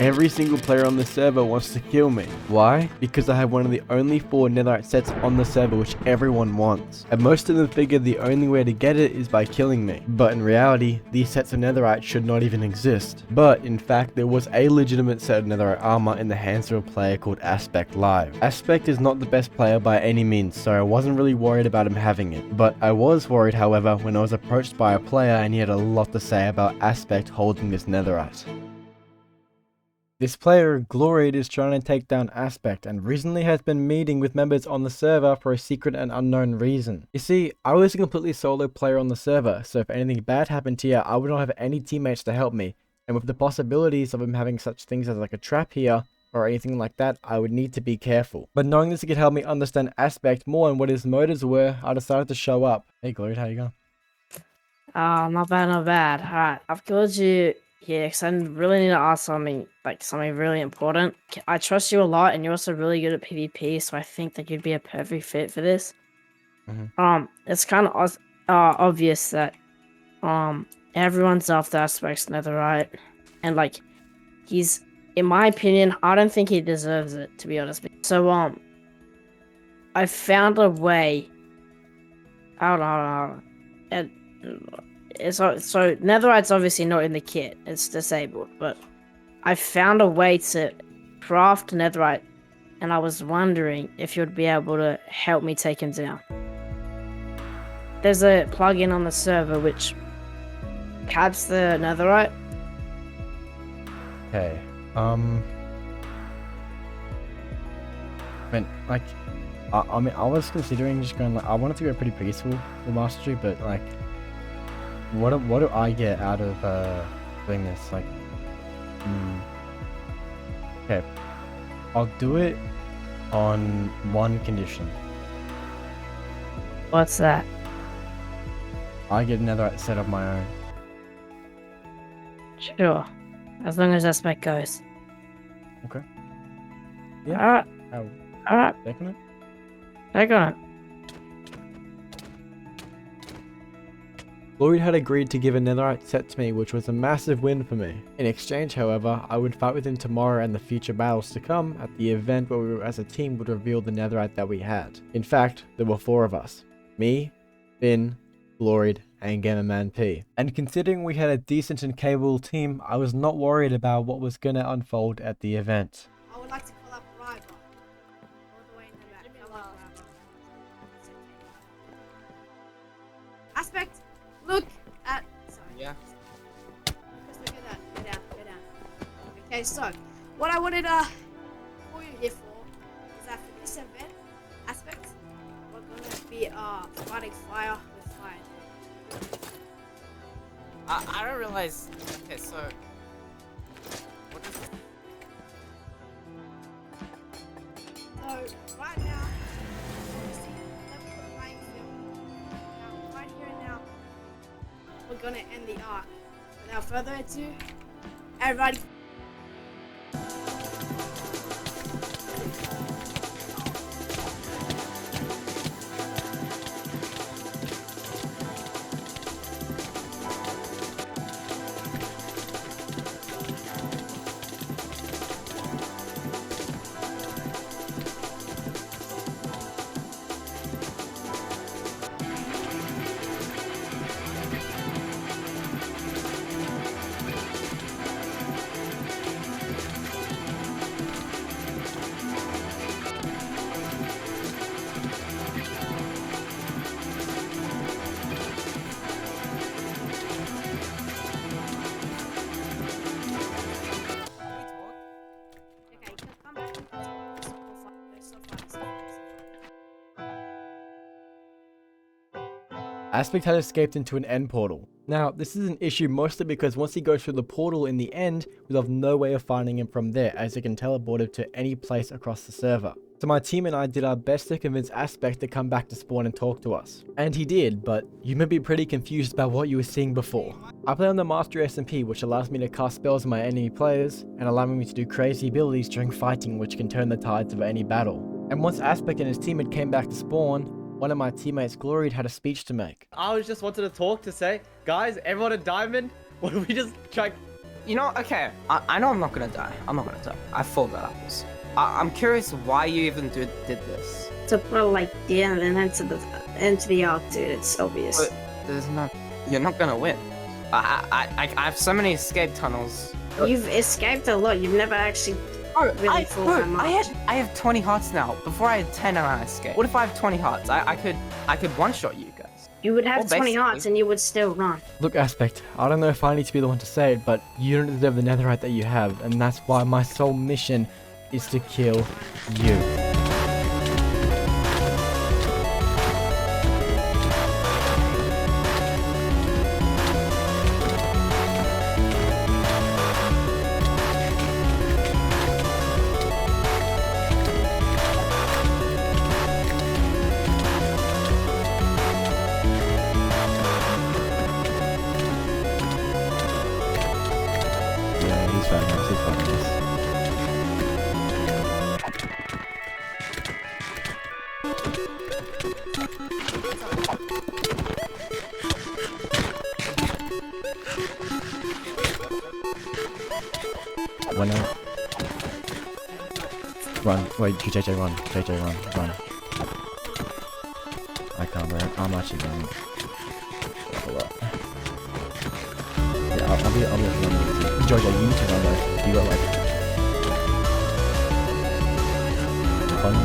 Every single player on the server wants to kill me. Why? Because I have one of the only 4 netherite sets on the server which everyone wants. And most of them figure the only way to get it is by killing me. But in reality, these sets of netherite should not even exist. But in fact, there was a legitimate set of netherite armor in the hands of a player called Aspect Live. Aspect is not the best player by any means, so I wasn't really worried about him having it. But I was worried, however, when I was approached by a player and he had a lot to say about Aspect holding this netherite. This player, Gloried, is trying to take down Aspect and recently has been meeting with members on the server for a secret and unknown reason. You see, I was a completely solo player on the server, so if anything bad happened here, I would not have any teammates to help me, and with the possibilities of him having such things as like a trap here, or anything like that, I would need to be careful. But knowing this could help me understand Aspect more and what his motives were, I decided to show up. Hey Gloried, how you going? Not bad, not bad. Alright, I've called you here because I really need to ask something really important. I trust you a lot and you're also really good at PvP, so I think that you'd be a perfect fit for this. It's kind of obvious that everyone's after Aspect's netherite, and like, he's, in my opinion, I don't think he deserves it, to be honest. So I found a way. Hold on. And so netherite's obviously not in the kit, it's disabled, but I found a way to craft netherite, and I was wondering if you'd be able to help me take him down. There's a plugin on the server which caps the netherite. Okay, I mean, like, I mean, I was considering just going, like, I wanted to go pretty peaceful with Mastery, but like, what do I get out of doing this? Like, okay, I'll do it on one condition. What's that? I get another set of my own. Sure, as long as Aspect goes. Okay. Yeah. Alright. Alright. Taking it. Take on it. Gloried had agreed to give a netherite set to me, which was a massive win for me. In exchange, however, I would fight with him tomorrow and the future battles to come at the event where we as a team would reveal the netherite that we had. In fact, there were 4 of us. Me, Finn, Gloried, and Gamerman P. And considering we had a decent and capable team, I was not worried about what was gonna unfold at the event. I would like to call up RyeVer. All the way in the back. Come on, RyeVer. Aspect, look at... Sorry. Yeah. Just look at that. Go down, go down. Okay, so, what I wanted to call you here for is that for this event, Aspect, we're going to be fighting fire with fire. I don't realize. Okay, so what is this? So, right now, obviously, level the playing field. Now, right here and now, we're going to end the arc. Without further ado, everybody. Aspect had escaped into an end portal. Now, this is an issue mostly because once he goes through the portal in the end, we'll have no way of finding him from there, as it can teleport him to any place across the server. So my team and I did our best to convince Aspect to come back to spawn and talk to us. And he did, but you may be pretty confused about what you were seeing before. I play on the Mastery SMP, which allows me to cast spells on my enemy players, and allowing me to do crazy abilities during fighting which can turn the tides of any battle. And once Aspect and his teammate came back to spawn, one of my teammates, Gloried, had a speech to make. I was just wanted to talk to say, guys, everyone at Diamond, what do we just try? You know, okay. I know I'm not gonna die. I'm not gonna die. I fold that apples. I'm curious why you even did this. To put like the end and into the arc, dude. It's obvious. But there's not. You're not gonna win. I have so many escape tunnels. You've escaped a lot. You've never actually really fought that much. I have 20 hearts now. Before I had 10 and I escaped. What if I have 20 hearts? I could one-shot you guys. You would have Well, 20 hearts and you would still run. Look, Aspect, I don't know if I need to be the one to say it, but you don't deserve the netherite that you have, and that's why my sole mission is to kill you. Yeah, he's fine, he's fine. When run, wait, JJ run, run. I can't bro, I'm actually running. Yeah, I'll be running. JJ, you need to run though. You got like fun.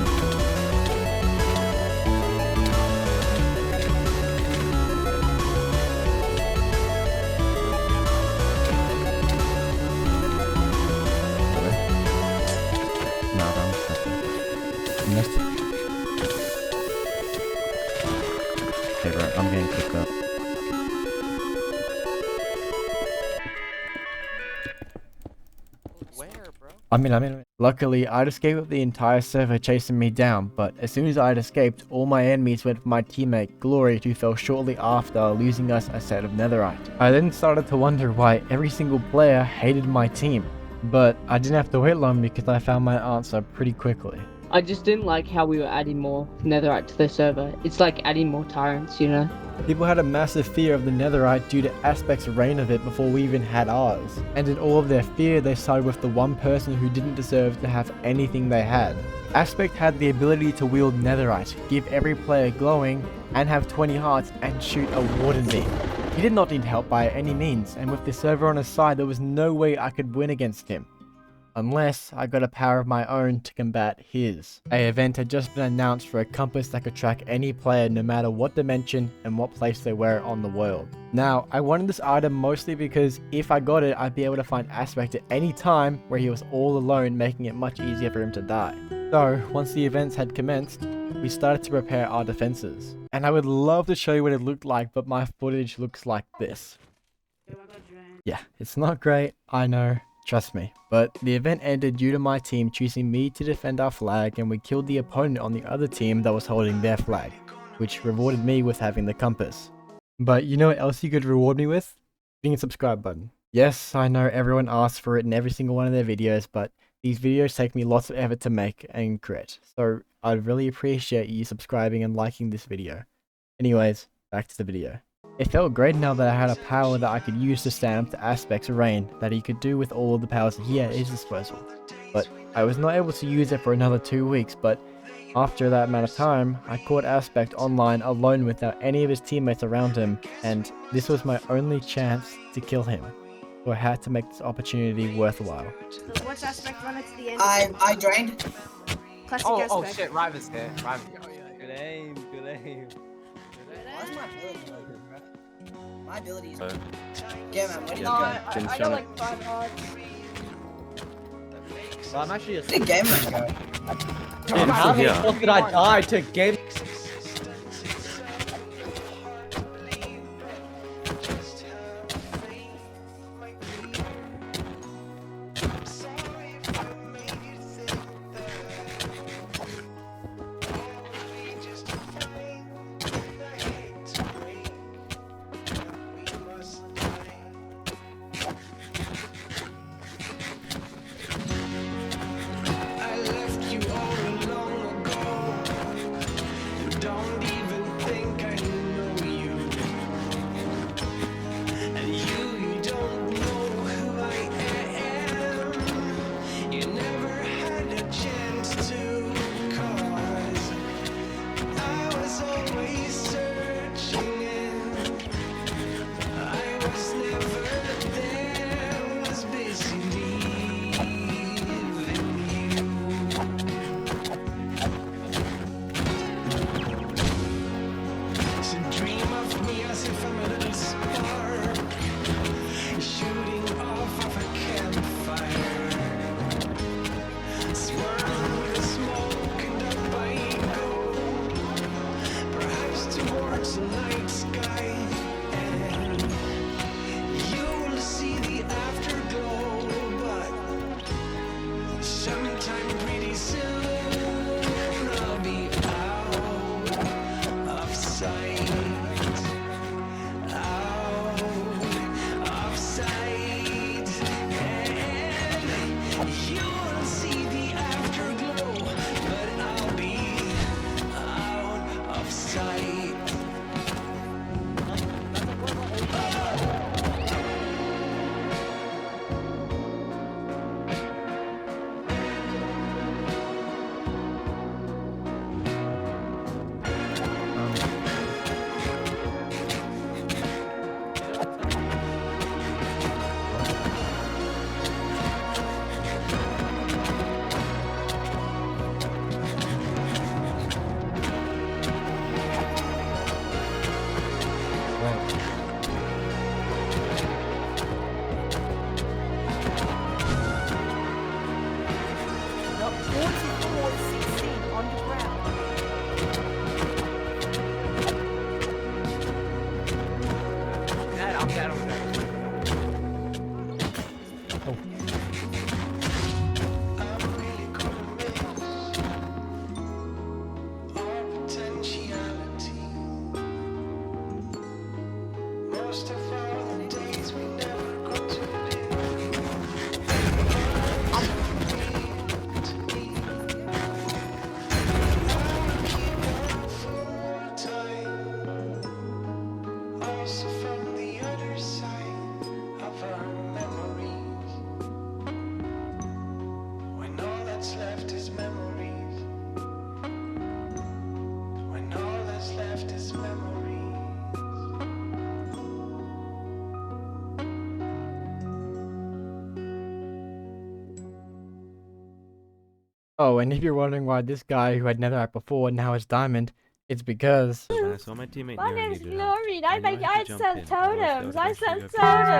Okay, bro, I'm getting kicked up. Where, bro? I mean. Luckily, I'd escaped with the entire server chasing me down, but as soon as I'd escaped, all my enemies went for my teammate Glory, who fell shortly after, losing us a set of netherite. I then started to wonder why every single player hated my team, but I didn't have to wait long because I found my answer pretty quickly. I just didn't like how we were adding more netherite to the server. It's like adding more tyrants, you know? People had a massive fear of the netherite due to Aspect's reign of it before we even had ours. And in all of their fear, they sided with the one person who didn't deserve to have anything they had. Aspect had the ability to wield netherite, give every player glowing, and have 20 hearts and shoot a warden beam. He did not need help by any means, and with the server on his side, there was no way I could win against him. Unless I got a power of my own to combat his. An event had just been announced for a compass that could track any player no matter what dimension and what place they were on the world. Now, I wanted this item mostly because if I got it, I'd be able to find Aspect at any time where he was all alone, making it much easier for him to die. So, once the events had commenced, we started to prepare our defenses. And I would love to show you what it looked like, but my footage looks like this. Yeah, it's not great, I know. Trust me. But the event ended due to my team choosing me to defend our flag, and we killed the opponent on the other team that was holding their flag, which rewarded me with having the compass. But you know what else you could reward me with? Hitting a subscribe button. Yes, I know everyone asks for it in every single one of their videos, but these videos take me lots of effort to make and create, so I'd really appreciate you subscribing and liking this video. Anyways, back to the video. It felt great now that I had a power that I could use to stand up to Aspect's reign that he could do with all of the powers that he had at his disposal. But I was not able to use it for another 2 weeks, but after that amount of time, I caught Aspect online alone without any of his teammates around him, and this was my only chance to kill him. So I had to make this opportunity worthwhile. So watch Aspect run it to the end. I drained. Classic Oh Aspect. shit, RyeVer's here. RyeVer. Good aim, good aim. Why's my ability like this, bro? My ability is. Yeah, man, what do you Yeah, got? Finish I on got it. like 5 hearts. Well, I'm actually a Big game man, guy. Dude, how the fuck did I die to game? Summertime pretty soon, I'll be out of sight. Out of sight. And you won't see the afterglow, but I'll be out of sight. Oh, and if you're wondering why this guy who had netherite before now has diamond, it's because... When I saw my teammate My Nero name's needed help, Glory. I I knew I make had to I jump sell in, or else that totems. would I eventually sell go totems.